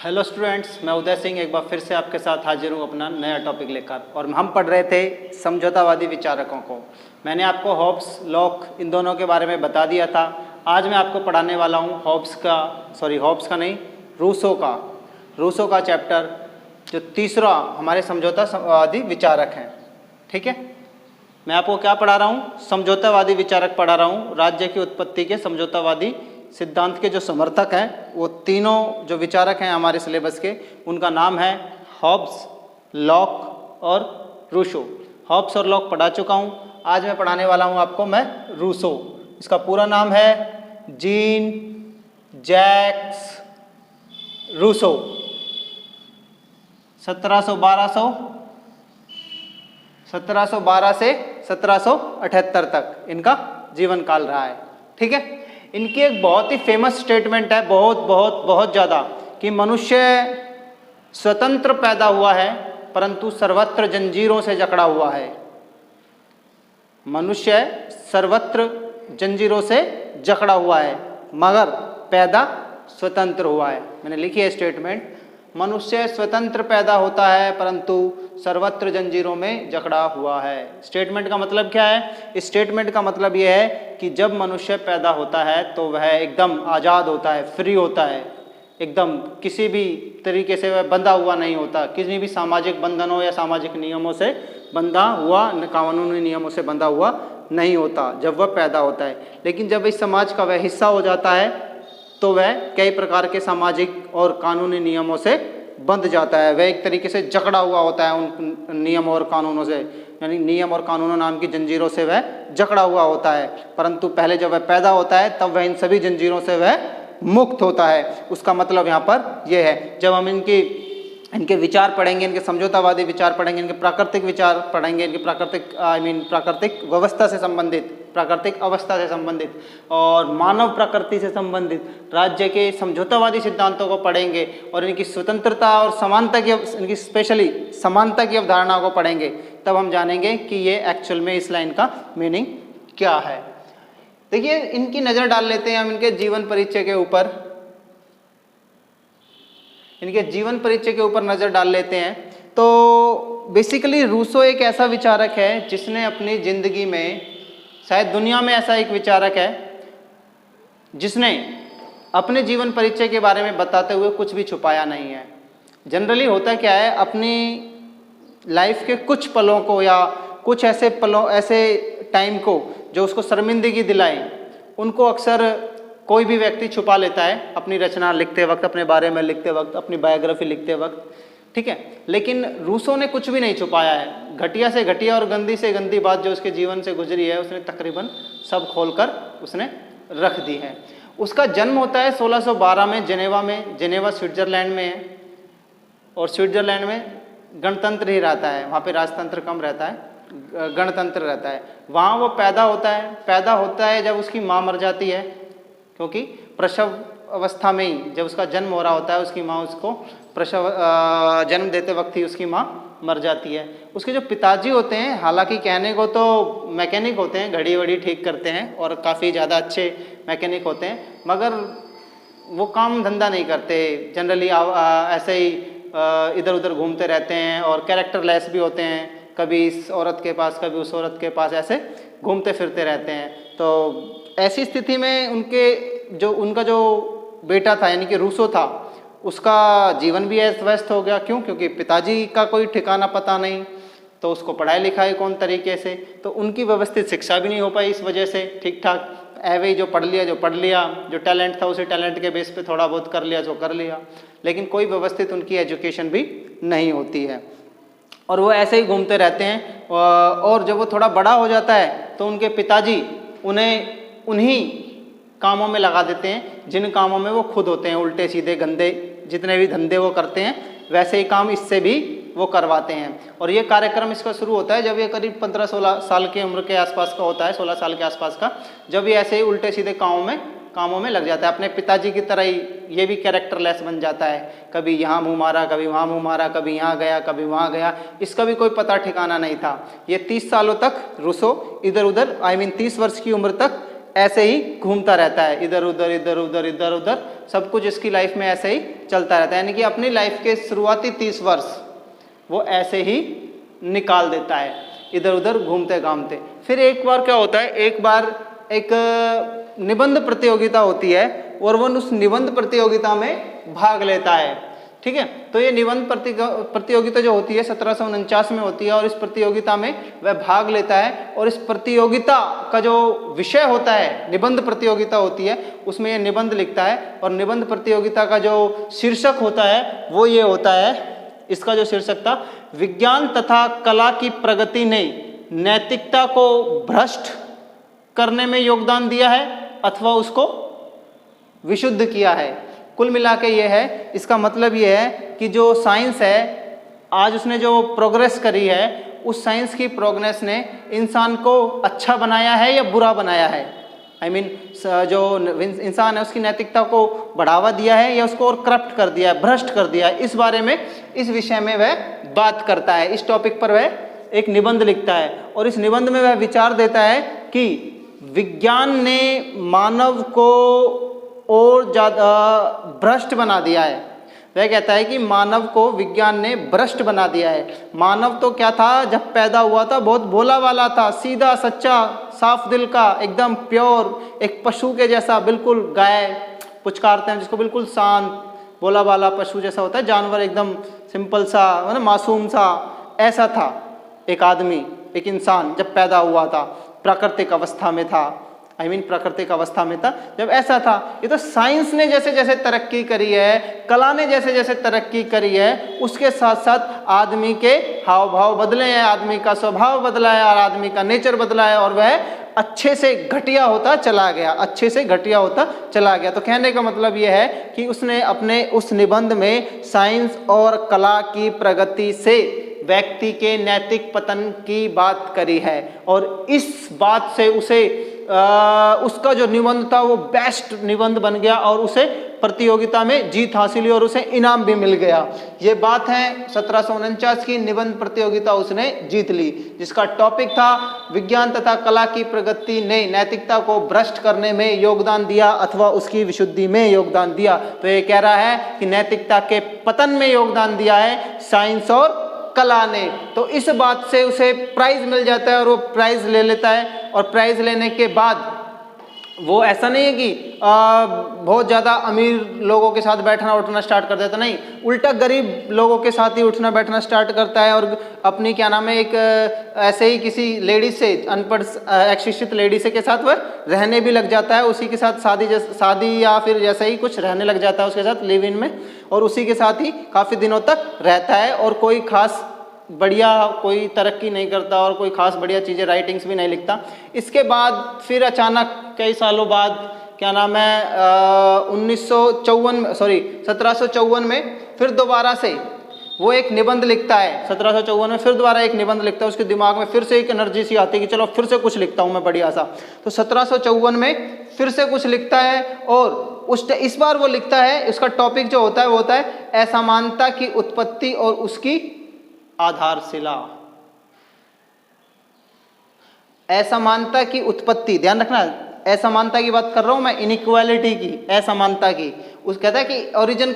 Hello students, मैं उदय सिंह एक बार फिर से आपके साथ हाजिर हूँ अपना नया टॉपिक लेकर। और हम पढ़ रहे थे समझौतावादी विचारकों को। मैंने आपको हॉब्स, लॉक इन दोनों के बारे में बता दिया था। आज मैं आपको पढ़ाने वाला हूँ हॉब्स का नहीं, रूसो का चैप्टर, जो तीसरा हमारे समझौतावादी विचारक हैं। ठीक है, मैं आपको क्या पढ़ा रहा हूँ? समझौतावादी विचारक पढ़ा रहा हूँ। राज्य की उत्पत्ति के समझौतावादी सिद्धांत के जो समर्थक हैं, वो तीनों जो विचारक हैं हमारे सिलेबस के, उनका नाम है हॉब्स, लॉक और रूसो। हॉब्स और लॉक पढ़ा चुका हूँ। आज मैं पढ़ाने वाला हूँ आपको मैं रूसो। इसका पूरा नाम है जीन जैक्स रूसो। 1712 से 1778 तक इनका जीवन काल रहा है। ठीक है, इनकी एक बहुत ही फेमस स्टेटमेंट है, बहुत ज़्यादा, कि मनुष्य स्वतंत्र पैदा हुआ है परंतु सर्वत्र जंजीरों से जकड़ा हुआ है। मनुष्य सर्वत्र जंजीरों से जकड़ा हुआ है मगर पैदा स्वतंत्र हुआ है। मैंने लिखी है स्टेटमेंट, मनुष्य स्वतंत्र पैदा होता है परंतु सर्वत्र जंजीरों में जकड़ा हुआ है। स्टेटमेंट का मतलब क्या है? इस स्टेटमेंट का मतलब यह है कि जब मनुष्य पैदा होता है तो वह एकदम आज़ाद होता है, फ्री होता है, एकदम किसी भी तरीके से वह बंधा हुआ नहीं होता, किसी भी सामाजिक बंधनों या सामाजिक नियमों से बंधा हुआ, कानूनी नियमों से बंधा हुआ नहीं होता जब वह पैदा होता है। लेकिन जब इस समाज का वह हिस्सा हो जाता है तो वह कई प्रकार के सामाजिक और कानूनी नियमों से बंध जाता है। वह एक तरीके से जकड़ा हुआ होता है उन नियमों और कानूनों से, यानी नियम और कानूनों नाम की जंजीरों से वह जकड़ा हुआ होता है। परंतु पहले जब वह पैदा होता है तब वह इन सभी जंजीरों से वह मुक्त होता है। उसका मतलब यहाँ पर यह है, जब हम इनके विचार पढ़ेंगे, इनके समझौतावादी विचार पढ़ेंगे, इनके प्राकृतिक विचार पढ़ेंगे, इनके प्राकृतिक व्यवस्था से संबंधित, प्राकृतिक अवस्था से संबंधित और मानव प्रकृति से संबंधित राज्य के समझौतावादी सिद्धांतों को पढ़ेंगे और इनकी स्वतंत्रता और समानता की, इनकी स्पेशली समानता की अवधारणा को पढ़ेंगे, तब हम जानेंगे कि ये एक्चुअल में इस लाइन का मीनिंग क्या है। देखिए, इनकी नज़र डाल लेते हैं हम इनके जीवन परिचय के ऊपर। इनके जीवन परिचय के ऊपर नज़र डाल लेते हैं। तो बेसिकली रूसो एक ऐसा विचारक है जिसने अपनी ज़िंदगी में, शायद दुनिया में ऐसा एक विचारक है जिसने अपने जीवन परिचय के बारे में बताते हुए कुछ भी छुपाया नहीं है। जनरली होता क्या है, अपनी लाइफ के कुछ पलों को या कुछ ऐसे टाइम को जो उसको शर्मिंदगी दिलाए, उनको अक्सर कोई भी व्यक्ति छुपा लेता है अपनी रचना लिखते वक्त, अपने बारे में लिखते वक्त, अपनी बायोग्राफी लिखते वक्त। ठीक है, लेकिन रूसो ने कुछ भी नहीं छुपाया है। घटिया से घटिया और गंदी से गंदी बात जो उसके जीवन से गुजरी है, उसने तकरीबन सब खोलकर उसने रख दी है। उसका जन्म होता है 1612 में जेनेवा स्विट्जरलैंड में है। और स्विट्जरलैंड में गणतंत्र ही रहता है, वहाँ पे राजतंत्र कम रहता है, गणतंत्र रहता है। वहाँ वो पैदा होता है जब उसकी माँ मर जाती है, क्योंकि प्रसव अवस्था में ही जब उसका जन्म हो रहा होता है, उसकी माँ उसको जन्म देते वक्त ही उसकी माँ मर जाती है। उसके जो पिताजी होते हैं, हालांकि कहने को तो मैकेनिक होते हैं, घड़ी वड़ी ठीक करते हैं और काफ़ी ज़्यादा अच्छे मैकेनिक होते हैं, मगर वो काम धंधा नहीं करते। जनरली ऐसे ही इधर उधर घूमते रहते हैं और कैरेक्टर लेस भी होते हैं, कभी इस औरत के पास कभी उस औरत के पास, ऐसे घूमते फिरते रहते हैं। तो ऐसी स्थिति में उनका जो बेटा था, यानी कि रूसो था, उसका जीवन भी अस्त व्यस्त हो गया। क्यों? क्योंकि पिताजी का कोई ठिकाना पता नहीं, तो उसको पढ़ाई लिखाई कौन तरीके से, तो उनकी व्यवस्थित शिक्षा भी नहीं हो पाई इस वजह से ठीक ठाक। एवे जो पढ़ लिया, जो टैलेंट था उसी टैलेंट के बेस पे थोड़ा बहुत कर लिया जो कर लिया, लेकिन कोई व्यवस्थित उनकी एजुकेशन भी नहीं होती है और वो ऐसे ही घूमते रहते हैं। और जब वो थोड़ा बड़ा हो जाता है तो उनके पिताजी उन्हें उन्हीं कामों में लगा देते हैं जिन कामों में वो खुद होते हैं उल्टे सीधे गंदे। जितने भी धंधे वो करते हैं वैसे ही काम इससे भी वो करवाते हैं। और ये कार्यक्रम इसका शुरू होता है जब ये करीब 15-16 साल की उम्र के आसपास का होता है, 16 साल के आसपास का, जब ये ऐसे ही उल्टे सीधे कामों में लग जाता है। अपने पिताजी की तरह ही ये भी कैरेक्टरलेस बन जाता है, कभी यहाँ मुँह मारा, कभी वहाँ मुँह मारा, कभी यहाँ गया, कभी वहाँ गया, इसका भी कोई पता ठिकाना नहीं था। ये 30 सालों तक रूसो इधर उधर 30 वर्ष की उम्र तक ऐसे ही घूमता रहता है, इधर उधर इधर उधर इधर उधर, सब कुछ इसकी लाइफ में ऐसे ही चलता रहता है। यानी कि अपनी लाइफ के शुरुआती 30 वर्ष वो ऐसे ही निकाल देता है, इधर उधर घूमते घामते। फिर एक बार क्या होता है, एक बार एक निबंध प्रतियोगिता होती है और वो उस निबंध प्रतियोगिता में भाग लेता है। ठीक है, तो ये निबंध प्रतियोगिता जो होती है 1749 में होती है और इस प्रतियोगिता में वह भाग लेता है। और इस प्रतियोगिता का जो विषय होता है, निबंध प्रतियोगिता होती है, उसमें ये निबंध लिखता है। और निबंध प्रतियोगिता का जो शीर्षक होता है वो ये होता है, इसका जो शीर्षक था, विज्ञान तथा कला की प्रगति ने नैतिकता को भ्रष्ट करने में योगदान दिया है अथवा उसको विशुद्ध किया है। कुल मिला के ये है, इसका मतलब ये है कि जो साइंस है आज उसने जो प्रोग्रेस करी है, उस साइंस की प्रोग्रेस ने इंसान को अच्छा बनाया है या बुरा बनाया है। आई मीन जो इंसान है उसकी नैतिकता को बढ़ावा दिया है या उसको और करप्ट कर दिया है, भ्रष्ट कर दिया है। इस बारे में, इस विषय में वह बात करता है। इस टॉपिक पर वह एक निबंध लिखता है और इस निबंध में वह विचार देता है कि विज्ञान ने मानव को और ज़्यादा भ्रष्ट बना दिया है। वह कहता है कि मानव को विज्ञान ने भ्रष्ट बना दिया है। मानव तो क्या था, जब पैदा हुआ था बहुत भोला वाला था, सीधा सच्चा साफ दिल का, एकदम प्योर, एक पशु के जैसा, बिल्कुल गाय पुचकारते हैं जिसको, बिल्कुल शांत भोला वाला पशु जैसा होता है, जानवर एकदम सिंपल सा, है ना, मासूम सा, ऐसा था एक आदमी, एक इंसान जब पैदा हुआ था, प्राकृतिक अवस्था में था। आई मीन प्राकृतिक अवस्था में था जब ऐसा था। ये तो साइंस ने जैसे जैसे तरक्की करी है, कला ने जैसे जैसे तरक्की करी है, उसके साथ साथ आदमी के हाव भाव बदले हैं, आदमी का स्वभाव बदला है और आदमी का नेचर बदला है और वह अच्छे से घटिया होता चला गया, अच्छे से घटिया होता चला गया। तो कहने का मतलब यह है कि उसने अपने उस निबंध में साइंस और कला की प्रगति से व्यक्ति के नैतिक पतन की बात करी है और इस बात से उसे उसका जो निबंध था वो बेस्ट निबंध बन गया और उसे प्रतियोगिता में जीत हासिल हुई और उसे इनाम भी मिल गया। ये बात है 1749 की निबंध प्रतियोगिता उसने जीत ली, जिसका टॉपिक था विज्ञान तथा कला की प्रगति ने नैतिकता को भ्रष्ट करने में योगदान दिया अथवा उसकी विशुद्धि में योगदान दिया। तो ये कह रहा है कि नैतिकता के पतन में योगदान दिया है साइंस और कला ने। तो इस बात से उसे प्राइज मिल जाता है और वो प्राइज ले लेता है। और प्राइज लेने के बाद वो ऐसा नहीं है कि बहुत ज़्यादा अमीर लोगों के साथ बैठना उठना स्टार्ट कर देता, नहीं, उल्टा गरीब लोगों के साथ ही उठना बैठना स्टार्ट करता है और अपनी क्या नाम है, एक ऐसे ही किसी लेडी से, अनपढ़ अशिक्षित लेडी से के साथ वह रहने भी लग जाता है, उसी के साथ शादी या फिर जैसा ही कुछ रहने लग जाता है उसके साथ लिव इन में, और उसी के साथ ही काफ़ी दिनों तक रहता है और कोई खास बढ़िया कोई तरक्की नहीं करता और कोई खास बढ़िया चीज़ें, राइटिंग्स भी नहीं लिखता। इसके बाद फिर अचानक कई सालों बाद क्या नाम है 1754 में फिर दोबारा से वो एक निबंध लिखता है। 1754 में फिर दोबारा एक निबंध लिखता है, उसके दिमाग में फिर से एक एनर्जी सी आती है कि चलो फिर से कुछ लिखता हूँ मैं बढ़िया सा। तो 1754 में फिर से कुछ लिखता है और इस बार वो लिखता है, उसका टॉपिक जो होता है वो होता है असमानता की उत्पत्ति और उसकी आधारशिला। असमानता की उत्पत्ति, ध्यान रखना, असमानता की बात कर रहा हूं मैं, इनइक्वालिटी की, असमानता की। उस कहता है कि ओरिजिन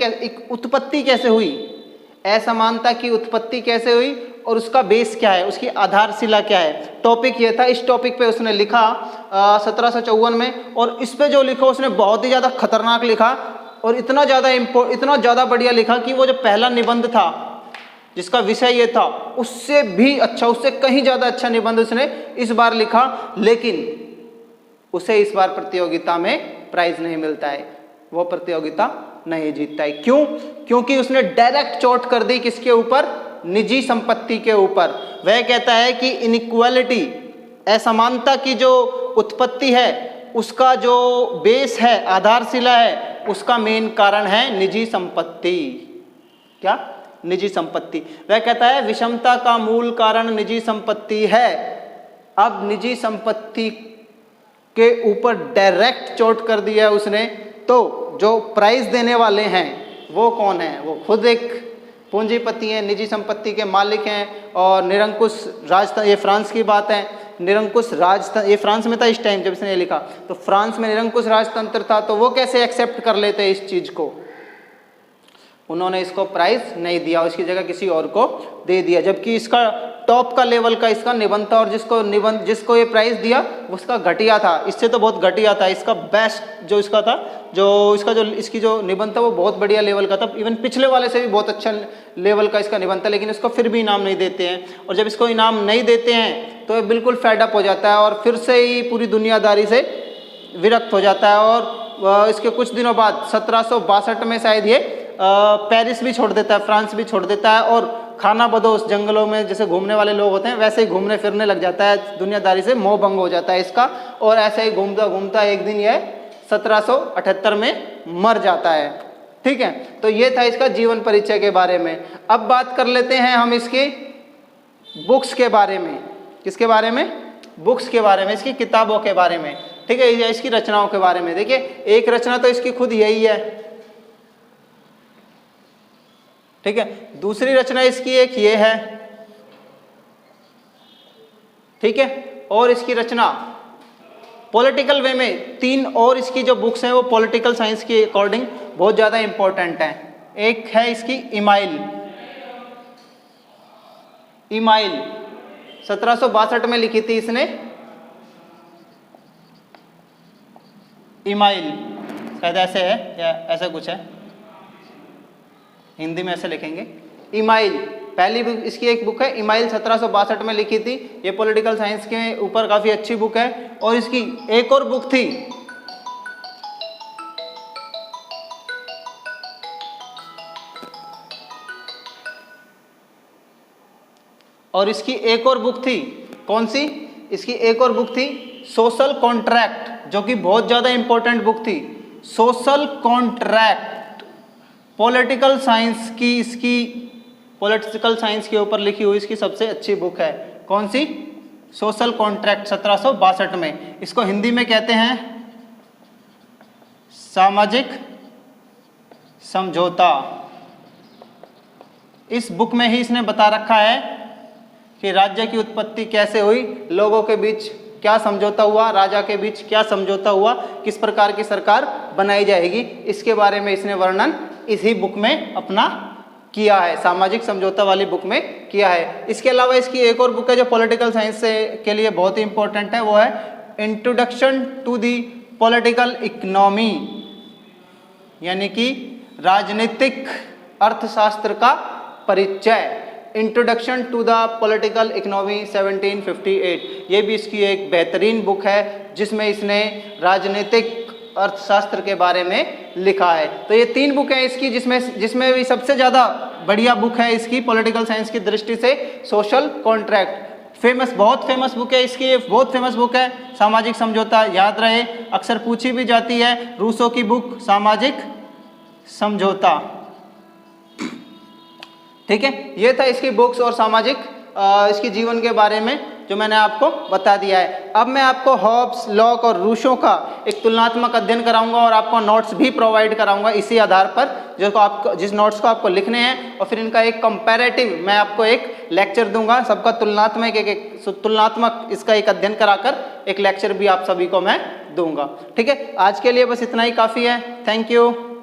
उत्पत्ति कैसे हुई, असमानता की उत्पत्ति कैसे हुई और उसका बेस क्या है, उसकी आधारशिला क्या है। टॉपिक ये था, इस टॉपिक पे उसने लिखा 1754 में। और इस पे जो लिखा उसने बहुत ही ज़्यादा खतरनाक लिखा और इतना ज़्यादा बढ़िया लिखा कि वो जो पहला निबंध था जिसका विषय ये था, उससे भी अच्छा, उससे कहीं ज़्यादा अच्छा निबंध उसने इस बार लिखा, लेकिन उसे इस बार प्रतियोगिता में प्राइज नहीं मिलता है, वो प्रतियोगिता नहीं जीतता है। क्यों? क्योंकि उसने डायरेक्ट चोट कर दी किसके ऊपर, निजी संपत्ति के ऊपर। वह कहता है कि इनइक्वालिटी, असमानता की जो उत्पत्ति है, उसका जो बेस है, आधारशिला है, उसका मेन कारण है निजी संपत्ति। क्या? निजी संपत्ति। वह कहता है विषमता का मूल कारण निजी संपत्ति है। अब निजी संपत्ति के ऊपर डायरेक्ट चोट कर दिया उसने, तो जो प्राइज देने वाले हैं वो कौन है? वो खुद एक पूंजीपति हैं, निजी संपत्ति के मालिक हैं और निरंकुश राज, ये फ्रांस की बात है, निरंकुश राजतंत्र, ये फ्रांस में था इस टाइम जब इसने ये लिखा, तो फ्रांस में निरंकुश राजतंत्र था, तो वो कैसे एक्सेप्ट कर लेते इस चीज को। उन्होंने इसको प्राइज नहीं दिया, उसकी जगह किसी और को दे दिया, जबकि इसका टॉप का लेवल का इसका निबंध था, और जिसको ये प्राइज दिया उसका घटिया था, इससे तो बहुत घटिया था। इसका बेस्ट जो इसका था, इसकी जो निबंध था वो बहुत बढ़िया लेवल का था, इवन पिछले वाले से भी बहुत अच्छा लेवल का इसका निबंध था, लेकिन इसको फिर भी इनाम नहीं देते हैं। और जब इसको इनाम नहीं देते हैं तो ये बिल्कुल फेड अप हो जाता है और फिर से ही पूरी दुनियादारी से विरक्त हो जाता है। और इसके कुछ दिनों बाद 1762 में शायद ये पेरिस भी छोड़ देता है, फ्रांस भी छोड़ देता है, और खाना बदोश जंगलों में जैसे घूमने वाले लोग होते हैं वैसे ही घूमने फिरने लग जाता है, दुनियादारी से मोह भंग हो जाता है इसका, और ऐसे ही घूमता घूमता एक दिन यह 1778 में मर जाता है। ठीक है, तो ये था इसका जीवन परिचय के बारे में। अब बात कर लेते हैं हम इसकी बुक्स के बारे में। किसके बारे में? बुक्स के बारे में, इसकी किताबों के बारे में। ठीक है, या इसकी रचनाओं के बारे में। देखिए, एक रचना तो इसकी खुद यही है, ठीक है, दूसरी रचना इसकी एक ये है, ठीक है, और इसकी रचना पॉलिटिकल वे में 3 और इसकी जो बुक्स हैं वो पॉलिटिकल साइंस के अकॉर्डिंग बहुत ज़्यादा इंपॉर्टेंट हैं। एक है इसकी इमाइल 1762 में लिखी थी इसने, इमाइल शायद ऐसे है या ऐसा कुछ है, हिंदी में ऐसे लिखेंगे इमाइल। पहली बुक इसकी एक बुक है इमाइल, 1762 में लिखी थी, ये पॉलिटिकल साइंस के ऊपर काफ़ी अच्छी बुक है। और इसकी एक और बुक थी, और इसकी एक और बुक थी, कौन सी? इसकी एक और बुक थी सोशल कॉन्ट्रैक्ट, जो कि बहुत ज़्यादा इंपॉर्टेंट बुक थी। सोशल कॉन्ट्रैक्ट पॉलिटिकल साइंस की, इसकी पॉलिटिकल साइंस के ऊपर लिखी हुई इसकी सबसे अच्छी बुक है। कौन सी? सोशल कॉन्ट्रैक्ट 1762 में। इसको हिंदी में कहते हैं सामाजिक समझौता। इस बुक में ही इसने बता रखा है कि राज्य की उत्पत्ति कैसे हुई, लोगों के बीच क्या समझौता हुआ, राजा के बीच क्या समझौता हुआ, किस प्रकार की सरकार बनाई जाएगी, इसके बारे में इसने वर्णन इसी बुक में अपना किया है, सामाजिक समझौता वाली बुक में किया है। इसके अलावा इसकी एक और बुक है जो पॉलिटिकल साइंस के लिए बहुत ही इंपॉर्टेंट है, वो है introduction to the political economy, यानी कि राजनीतिक अर्थशास्त्र का परिचय। Introduction to the political economy 1758, ये भी इसकी एक बेहतरीन बुक है जिसमें इसने राजनीतिक अर्थशास्त्र के बारे में लिखा है। तो ये 3 बुक हैं इसकी, जिसमें भी सबसे ज़्यादा बढ़िया बुक है इसकी पॉलिटिकल साइंस की दृष्टि से सोशल कॉन्ट्रैक्ट। बहुत फेमस बुक है इसकी, ये बहुत फेमस बुक है। सामाजिक समझौता याद रहे, अक्सर पूछी भी जाती है, रूसो की बुक सामाजिक समझौता। ठीक है, ये था इसकी बुक्स और सामाजिक इसकी जीवन के बारे में जो मैंने आपको बता दिया है। अब मैं आपको हॉब्स, लॉक और रूसो का एक तुलनात्मक अध्ययन कराऊंगा और आपको नोट्स भी प्रोवाइड कराऊंगा इसी आधार पर, जिस नोट्स को आपको लिखने हैं, और फिर इनका एक कंपैरेटिव मैं आपको एक लेक्चर दूंगा, सबका तुलनात्मक इसका एक अध्ययन कराकर एक लेक्चर भी आप सभी को मैं दूंगा। ठीक है, आज के लिए बस इतना ही काफ़ी है। Thank you.